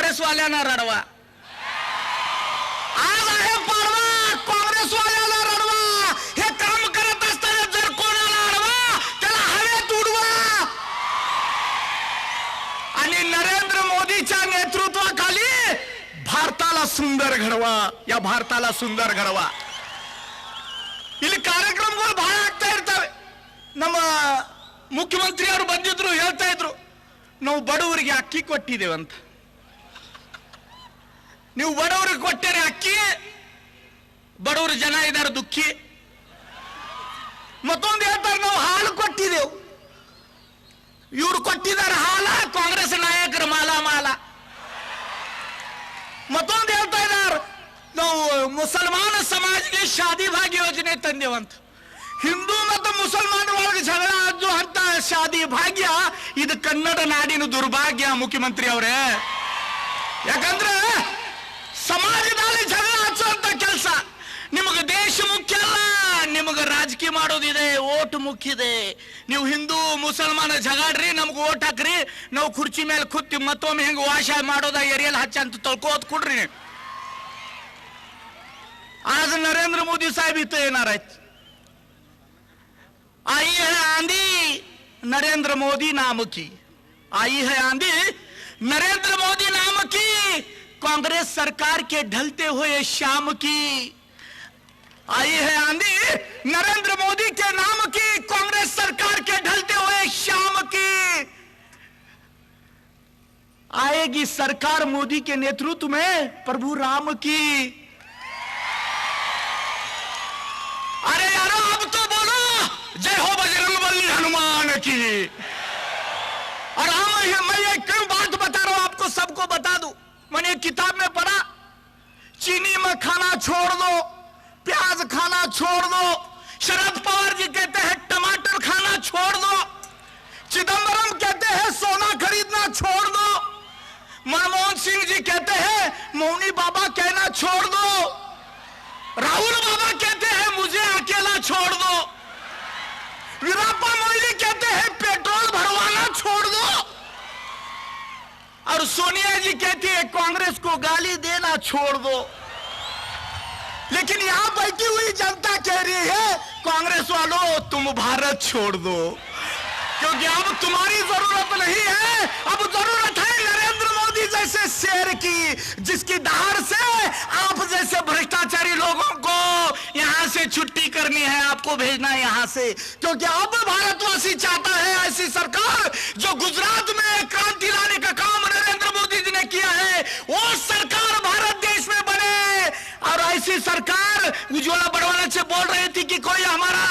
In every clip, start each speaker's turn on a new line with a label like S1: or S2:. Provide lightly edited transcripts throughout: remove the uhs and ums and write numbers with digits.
S1: काँग्रेसवाल्यांना रडवा. आज आहे पाडवा, काँग्रेसवाल्याला रडवा. हे काम करत असताना जर कोणाला अडवा त्याला हवेत उडवा. आणि नरेंद्र मोदीच्या नेतृत्वाखाली भारताला सुंदर घडवा. या भारताला सुंदर घडवा. ಇಲ್ಲಿ ಕಾರ್ಯಕ್ರಮಗಳು ಬಹಳ ಆಗ್ತಾ ಇರ್ತವೆ. ನಮ್ಮ ಮುಖ್ಯಮಂತ್ರಿಯವರು ಬಂದಿದ್ರು, ಹೇಳ್ತಾ ಇದ್ರು ನಾವು ಬಡವರಿಗೆ ಅಕ್ಕಿ ಕೊಟ್ಟಿದ್ದೇವೆ ಅಂತ. ನೀವು ಬಡವರಿಗೆ ಕೊಟ್ಟರೆ ಅಕ್ಕಿ, ಬಡವರು ಜನ ಇದ್ದಾರೆ ದುಃಖಿ. ಮತ್ತೊಂದು ಹೇಳ್ತಾರೆ ನಾವು ಹಾಲು ಕೊಟ್ಟಿದ್ದೆವು, ಇವರು ಕೊಟ್ಟಿದ್ದಾರೆ ಹಾಲ, ಕಾಂಗ್ರೆಸ್ ನಾಯಕರ ಮಾಲ ಮಾಲ. ಮತ್ತೊಂದು ಹೇಳ್ತಾ ಇದ್ದಾರೆ ನಾವು ಮುಸಲ್ಮಾನ ಸಮಾಜಕ್ಕೆ ಶಾದಿ ಭಾಗ್ಯ ಯೋಜನೆ ತಂದೇವಂತ. ಹಿಂದೂ ಮತ್ತು ಮುಸಲ್ಮಾನರ ಒಳಗೆ ಜಗಳ ಆದ್ದು ಅಂತ ಶಾದಿ ಭಾಗ್ಯ ಇದು ಕನ್ನಡ ನಾಡಿನ ದುರ್ಭಾಗ್ಯ ಮುಖ್ಯಮಂತ್ರಿ ಅವರೇ. ಯಾಕಂದ್ರೆ ಸಮಾಜದಲ್ಲಿ ಜಗಳ ಹಚ್ಚುವಂತ ಕೆಲಸ ನಿಮಗೆ ದೇಶ ಮುಖ್ಯ ಅಲ್ಲ, ನಿಮಗೆ ರಾಜಕೀಯ ಮಾಡೋದಿದೆ, ಓಟ್ ಮುಖ್ಯ ಇದೆ. ನೀವು ಹಿಂದೂ ಮುಸಲ್ಮಾನ ಜಗಾಡ್ರಿ, ನಮ್ಗೆ ಓಟ್ ಹಾಕ್ರಿ, ನಾವು ಕುರ್ಚಿ ಮೇಲೆ ಕೂತಿ ಮತ್ತೊಮ್ಮೆ ಹೆಂಗೆ ವಾಶ ಮಾಡೋದ ಎರಿಯಲ್ಲಿ ಹಚ್ಚ ಅಂತ ತೊಳ್ಕೋದ್ ಕೊಡ್ರಿ. आज नरेंद्र मोदी साहेब इथं येणार आहेत. आई है आंधी नरेंद्र मोदी नाम की, आई है आंधी नरेंद्र मोदी नाम की, कांग्रेस सरकार के ढलते हुए शाम की. आई है आंधी नरेंद्र मोदी के नाम की, कांग्रेस सरकार के ढलते हुए शाम की. आएगी सरकार मोदी के नेतृत्व में प्रभु राम की. अरे यारो अब तो बोलो जय हो बजरंगबली हनुमान की. और मैं एक क्यों बात बता रहा हूं आपको, सबको बता दूं. मैंने एक किताब में पढ़ा, चीनी में खाना छोड़ दो, प्याज खाना छोड़ दो. शरद पवार जी कहते हैं टमाटर खाना छोड़ दो. चिदंबरम कहते हैं सोना खरीदना छोड़ दो. मनमोहन सिंह जी कहते हैं मौनी बाबा कहना छोड़ दो. राहुल बाबा कहते हैं मुझे अकेला छोड़ दो. वीरप्पा मोइली कहते हैं पेट्रोल भरवाना छोड़ दो. और सोनिया जी कहती है कांग्रेस को गाली देना छोड़ दो. लेकिन यहां बैठी हुई जनता कह रही है कांग्रेस वालों तुम भारत छोड़ दो, क्योंकि अब तुम्हारी जरूरत नहीं है. अब जरूरत है नरेंद्र मोदी जैसे शेर की, जिसकी दहाड़ से आप जैसे भ्रष्टाचारी लोगों को यहां से छुट्टी करनी है, आपको भेजना है यहां से. क्योंकि अब भारतवासी चाहता है ऐसी सरकार जो गुजरात में क्रांति लाने का काम नरेंद्र मोदी जी ने किया है, वो सरकार भारत देश में बने. और ऐसी सरकार उज्ज्वला बड़वाला से बोल रही थी कि कोई हमारा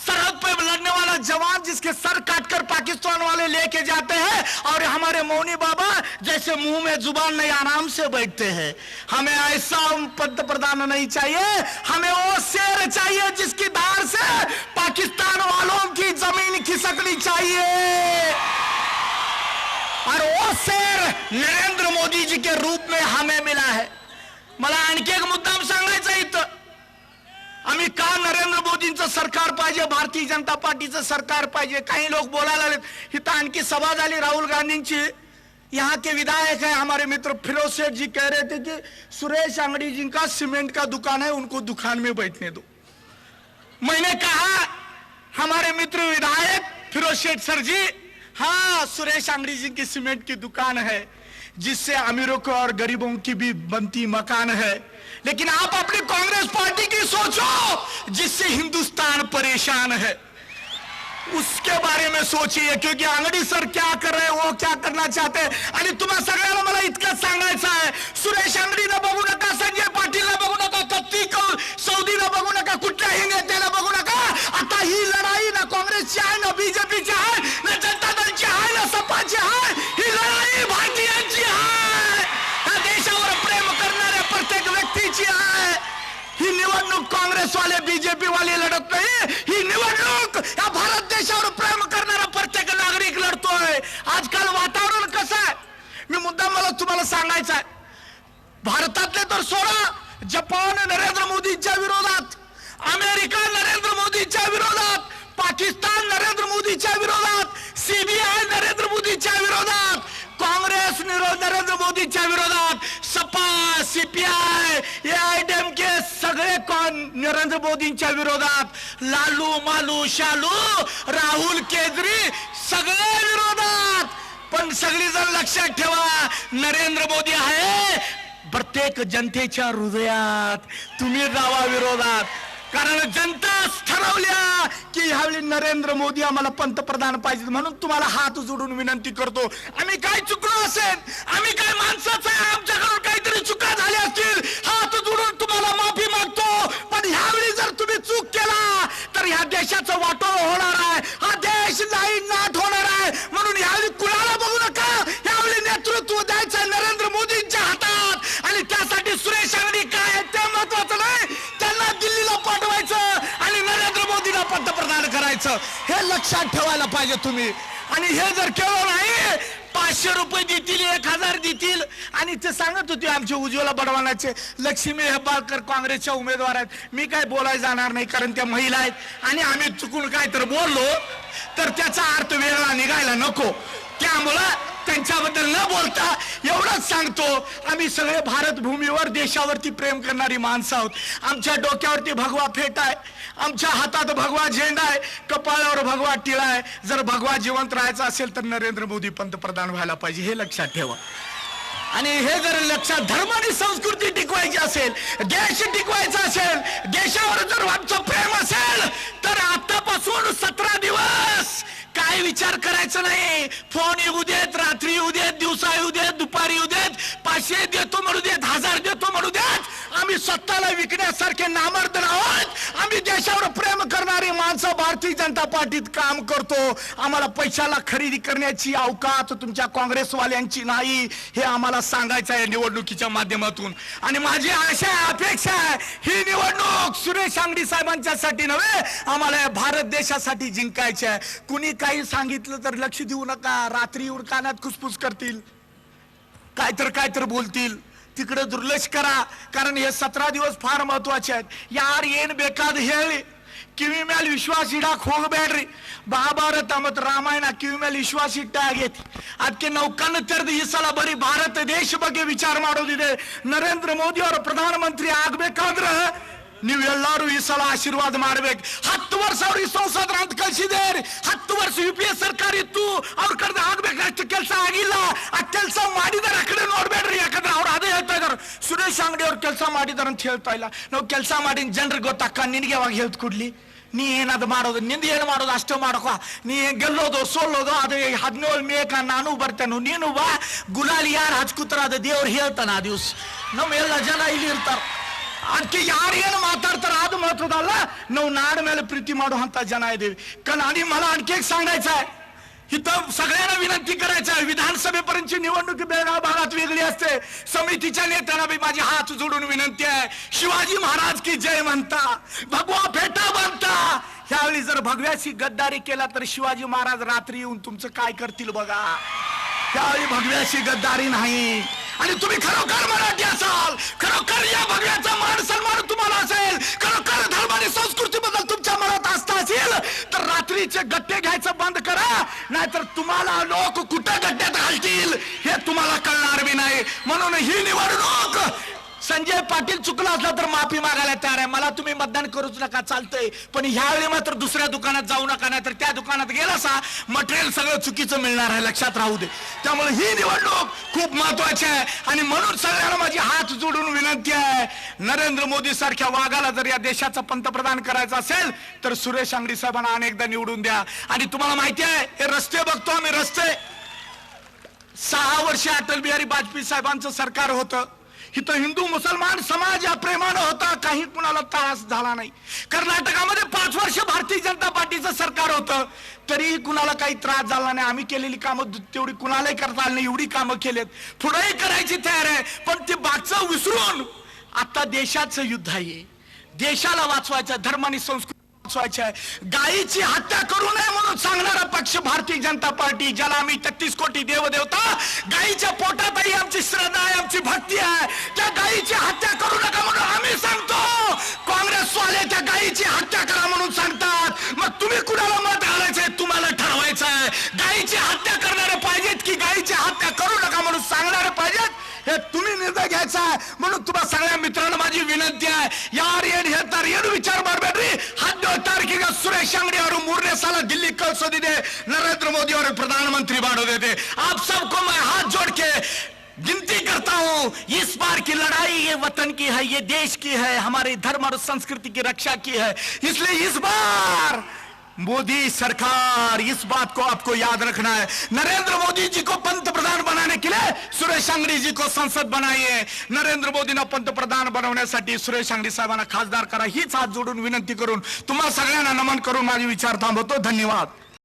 S1: सरहद पे लड़ने वाला जवान जिसके सर काटकर पाकिस्तान वाले लेके जाते हैं, और हमारे मौनी बाबा जैसे मुंह में जुबान नहीं आराम से बैठते हैं. हमें ऐसा पंत प्रधान नहीं चाहिए, हमें वो शेर चाहिए जिसकी धार से पाकिस्तान वालों की जमीन खिसकनी चाहिए. और वो शेर नरेंद्र मोदी जी के रूप में हमें मिला है. मला आणखी एक मुद्दाम सांगायचा इथं, आम्ही का नरेंद्र मोदींचं सरकार पाहिजे, भारतीय जनता पार्टीचं सरकार पाहिजे. काही लोग बोलायला लागले. इथं आणखी सभा झाली राहुल गांधींची. यहाँ के विधायक है हमारे मित्र फिरोज सेठ जी कह रहे थे कि सुरेश अंगड़ी जी का सीमेंट का दुकान है, उनको दुकान में बैठने दो. मैंने कहा हमारे मित्र विधायक फिरोज सेठ सर जी, हाँ सुरेश अंगड़ी जी की सीमेंट की दुकान है, जिससे अमीरों को और गरीबों की भी बनती मकान है. लेकिन आप अपनी कांग्रेस पार्टी की सोचो जिससे हिंदुस्तान परेशान है, उसके बारे में सोचिए. क्योंकि अंगडी सर क्या कर रहे हैं, वो क्या करना चाहते हैं. आणि तुम्हा सगळ्यांना मला इतकंच सांगायचं आहे, सुरेश अंगडीला बघू नका, संजय पाटीलला बघू नका, कत्ती सौदीला बघू नका, कुठल्याही नेत्याला बघू नका. आता ही लढाई ना काँग्रेसची आहे, ना बीजेपीची आहे, ना जनता दलची आहे, ना सपाची आहे. ही लढाई भारतीयांची आहे, या देशावर प्रेम करणाऱ्या प्रत्येक व्यक्तीची आहे. ही निवडणूक काँग्रेसवाले बीजेपी वाले लढत नाही, ही निवडणूक या भारत देशावर प्रेम करणारा प्रत्येक नागरिक लढतोय. आजकाल वातावरण कसं आहे, मी मुद्दा मला तुम्हाला सांगायचा आहे. भारतातले तर सोडा, जपान नरेंद्र मोदींच्या विरोधात, अमेरिका नरेंद्र मोदींच्या विरोधात, पाकिस्तान नरेंद्र मोदींच्या विरोधात, सीबीआय नरेंद्र मोदींच्या विरोधात, काँग्रेस केलं नरेंद्र मोदींच्या विरोधात. सपा, सीपीआय, एआयडीएमके सगळे नरेंद्र मोदींच्या विरोधात. लालू मालू शालू राहुल केजरी सगळे विरोधात. पण सगळी जण लक्षात ठेवा, नरेंद्र मोदी आहे प्रत्येक जनतेच्या हृदयात. तुम्ही जावा विरोधात, कारण जनता ठरवल्या की ह्यावेळी नरेंद्र मोदी आम्हाला पंतप्रधान पाहिजे. म्हणून तुम्हाला हात जोडून विनंती करतो, आम्ही काय चुकलो असेल, आम्ही काय माणसाचं आहे, आमच्याकडून काहीतरी चुका झाल्या असतील, हात जोडून तुम्हाला माफी मागतो. पण ह्यावेळी जर तुम्ही चूक केला तर ह्या देशाचं वाटोळं होणार आहे, हा देश नाही नाट होणार आहे. म्हणून ह्यावेळी कुणाला बघू नका, ह्यावेळी नेतृत्व द्यायचं नरेंद्र मोदींच्या हातात. आणि त्यासाठी सुरेश अंगडी काय ते महत्वाचं नाही, त्यांना दिल्लीला पाठवायचं आणि नरेंद्र मोदीला पंतप्रधान करायचं, हे लक्षात ठेवायला पाहिजे तुम्ही. आणि हे जर केलं नाही, 500 रुपये देतील, 1000 देतील. आणि ते सांगत होते आमचे उज्ज्वला बडवानाचे लक्ष्मी हेब्बाळकर काँग्रेसच्या उमेदवार आहेत. मी काय बोलायला जाणार नाही, कारण त्या महिला आहेत. आणि आम्ही चुकून काय तर बोललो तर त्याचा अर्थ वेगळा निघायला नको. त्यामुळं त्यांच्याबद्दल न बोलता एवढंच सांगतो, आम्ही सगळे भारत भूमीवर देशावरती प्रेम करणारी माणसं आहोत. आमच्या डोक्यावरती भगवा फेटा आहे, आमच्या हातात भगवा झेंडा आहे, कपाळावर भगवा टिळा आहे. जर भगवा जिवंत राहायचा असेल तर नरेंद्र मोदी पंतप्रधान व्हायला पाहिजे, हे लक्षात ठेवा. आणि हे जर लक्षात, धर्म आणि संस्कृती टिकवायची असेल, देश टिकवायचा असेल, देशावर जर आमचं प्रेम असेल तर आतापासून 17 दिवस काय विचार करायचं नाही. फोन येऊ देत, रात्री येऊ देत, दिवसा येऊ देत, दुपारी येऊ देत, 500 देतो म्हणू देत, 1000 देतो म्हणू देत. आम्ही स्वतःला विकण्यासारखे नामर्द आहोत. आम्ही देशावर प्रेम करणारी माणसं भारतीय जनता पार्टीत काम करतो. आम्हाला पैशाला खरेदी करण्याची अवकाश तुमच्या काँग्रेसवाल्यांची नाही, हे आम्हाला सांगायचं आहे निवडणुकीच्या माध्यमातून. आणि माझी आशा अपेक्षा आहे, ही निवडणूक सुरेश अंगडी साहेबांच्यासाठी नव्हे, आम्हाला भारत देशासाठी जिंकायची आहे. कुणी काही सांगितलं तर लक्ष देऊ नका. रात्री कानात खुसफुस करतील, काय तर बोलतील, तिकडे दुर्लक्ष करा. कारण हे 17 दिवस फार महत्वाचे आहेत. यार ಏನ್ ಬೇಕಾದ ಹೇಳಿ, ಕಿವಿ ಮೇಲೆ ವಿಶ್ವಾಸ ಇಡಕ್ ಹೋಗಬೇಡ್ರಿ. ಮಹಾಭಾರತ ಮತ್ತು ರಾಮಾಯಣ ಕಿವಿ ಮೇಲೆ ವಿಶ್ವಾಸ ಇಟ್ಟ ಆಗೈತಿ. ಅದಕ್ಕೆ ನಾವು ಕಣ್ಣು ತೆರೆದು ಈ ಸಲ ಬರೀ ಭಾರತ ದೇಶ ಬಗ್ಗೆ ವಿಚಾರ ಮಾಡೋದಿದೆ. ನರೇಂದ್ರ ಮೋದಿ ಅವರು ಪ್ರಧಾನಮಂತ್ರಿ ಆಗ್ಬೇಕಾದ್ರೆ ನೀವೆಲ್ಲರೂ ಈ ಸಲ ಆಶೀರ್ವಾದ ಮಾಡ್ಬೇಕು. 10 ವರ್ಷ ಅವ್ರಿಗೆ ಸಂಸದರ ಅಂತ ಕಳ್ಸಿದೇರಿ, 10 ವರ್ಷ UPA ಸರ್ಕಾರ ಇತ್ತು, ಅವ್ರ ಕಡೆ ಆಗ್ಬೇಕಷ್ಟು ಕೆಲಸ ಆಗಿಲ್ಲ. ಆ ಕೆಲಸ ಮಾಡಿದಾರೆ, ಆ ಕಡೆ ನೋಡ್ಬೇಡ್ರಿ. ಯಾಕಂದ್ರೆ ಅವ್ರು ಅದೇ ಹೇಳ್ತಾ ಇದಾರೆ, ಸುರೇಶ್ ಅಂಗಡಿ ಅವ್ರು ಕೆಲಸ ಮಾಡಿದಾರೆ ಅಂತ ಹೇಳ್ತಾ ಇಲ್ಲ. ನಾವು ಕೆಲಸ ಮಾಡಿ ಜನರಿಗೆ ಗೊತ್ತಾಕ, ನಿನಗೆ ಯಾವಾಗ ಹೇಳ್ತು ಕೊಡ್ಲಿ, ನೀ ಏನದು ಮಾಡೋದು, ನಿಂದ ಏನು ಮಾಡೋದು ಅಷ್ಟೇ ಮಾಡಕೋ. ನೀ ಗೆಲ್ಲೋದು ಸೋಲೋದು ಅದು 17 ಮೇಕ ನಾನು ಬರ್ತೇನೆ, ನೀನು ಬಾ. ಗುಲಾಲಿ ಯಾರು ಹಚ್ಕೂತಾರ ಅದು ದೇವ್ರು ಹೇಳ್ತಾನ ಆ ದಿವ್ಸ. ನಮ್ಮೆಲ್ಲ ಜನ ಇಲ್ಲಿ ಇರ್ತಾರ. ಅದಕ್ಕೆ ಯಾರೇನು ಮಾತಾಡ್ತಾರ ಅದು महत्वाला, ನಾವು नाड ಮೇಲೆ प्रीती ಮಾಡುವಂತ ಜನ इदेवी. कारण आणि मला आणखी एक सांगायचं आहे, इथं सगळ्यांना विनंती करायचं आहे, विधानसभेपर्यंतची निवडणूक बेळगाव भागात वेगळी असते. समितीच्या नेत्यांना बी माझी हात जोडून विनंती आहे, शिवाजी महाराज की जय म्हणता, भगवा फेटा बनता. ह्यावेळी जर भगव्याची गद्दारी केला तर शिवाजी महाराज रात्री येऊन तुमचं काय करतील बघा. त्यावेळी भगव्याची गद्दारी नाही. आणि तुम्ही खरोखर मराठी असाल, खरोखर या भगव्याचा मान सन्मान तुम्हाला असेल, खरोखर धर्म आणि संस्कृती बद्दल तुमच्या मनात आस्था असेल तर रात्रीचे गट्टे घ्यायचं बंद करा. नाहीतर तुम्हाला लोक कुठं गट्ट्यात घालतील हे तुम्हाला कळणार बी नाही. म्हणून ही निवडणूक संजय पाटील चुकला असला तर माफी मागायला तयार आहे. मला तुम्ही मतदान करूच नका चालतंय, पण ह्यावेळी मात्र दुसऱ्या दुकानात जाऊ नका, नाही तर त्या दुकानात गेलासा मटेरियल सगळं चुकीचं मिळणार आहे, लक्षात राहू दे. त्यामुळे ही निवडणूक खूप महत्वाची आहे. आणि म्हणून सगळ्यांना माझी हात जोडून विनंती आहे, नरेंद्र मोदी सारख्या वाघाला जर या देशाचा पंतप्रधान करायचा असेल तर सुरेश अंगडी साहेबांना अनेकदा निवडून द्या. आणि तुम्हाला माहिती आहे, हे रस्ते बघतो आम्ही, रस्ते 6 वर्ष अटल बिहारी वाजपेयी साहेबांचं सरकार होतं. इथं हिंदू मुसलमान समाज या प्रेमानं होता, काही कुणाला त्रास झाला नाही. कर्नाटकामध्ये 5 वर्ष भारतीय जनता पार्टीचं सरकार होतं, तरीही कुणाला काही त्रास झाला नाही. आम्ही केलेली कामं तेवढी कुणालाही करता आली नाही, एवढी कामं केलेत, पुढेही करायची तयार आहे. पण ते बागचं विसरून आता देशाचं युद्ध आहे, देशाला वाचवायचं, धर्म आणि संस्कृती गायीची हत्या करू नये म्हणून सांगणारा पक्ष भारतीय जनता पार्टी, ज्याला आम्ही 33 कोटी देवदेवता, गायीच्या पोटातही आमची श्रद्धा आहे, आमची भक्ती आहे. त्या गायीची हत्या करू नका म्हणून आम्ही सांगतो, काँग्रेसवाले त्या गायीची हत्या करा म्हणून सांगतात. मग तुम्ही कुणाला मत घालायचंय तुम्हाला ठरवायचं आहे. गायीची हत्या करणारे पाहिजेत की गायीची हत्या करू नका म्हणून सांगणारे सगळ्या मित्रांना माझी विनंती आहे, यार ಏನು ವಿಚಾರ ಮಾಡಬೇಡ್ರಿ. 12 ತಾರೀಕಿಗೆ ಸುರೇಶ್ ಅಂಗಡಿ ಅವರು 3ನೇ ಸಲ ದಿಲ್ಲಿ ಕಳಿಸೋದಿದೆ, ನರೇಂದ್ರ ಮೋದಿ ಅವರು ಪ್ರಧಾನಮಂತ್ರಿ ಮಾಡೋದಿದೆ. आप सबको मैं हाथ जोड़ के गिनती करता हूं, इस बार की लड़ाई ये वतन की है, ये देश की है, हमारे धर्म और संस्कृति की रक्षा की है. इसलिए इस बार मोदी सरकार, इस बात को आपको याद रखना है, नरेंद्र मोदी जी को पंतप्रधान बनाने के लिए सुरेश अंगडी जी को संसद बनाइए. नरेंद्र मोदींना पंतप्रधान बनवण्यासाठी सुरेश अंगडी साहेबांना खासदार करा, हीच हात जोडून विनंती करून तुम्हा सगळ्यांना नमन करून माझे विचार थांबवतो. धन्यवाद.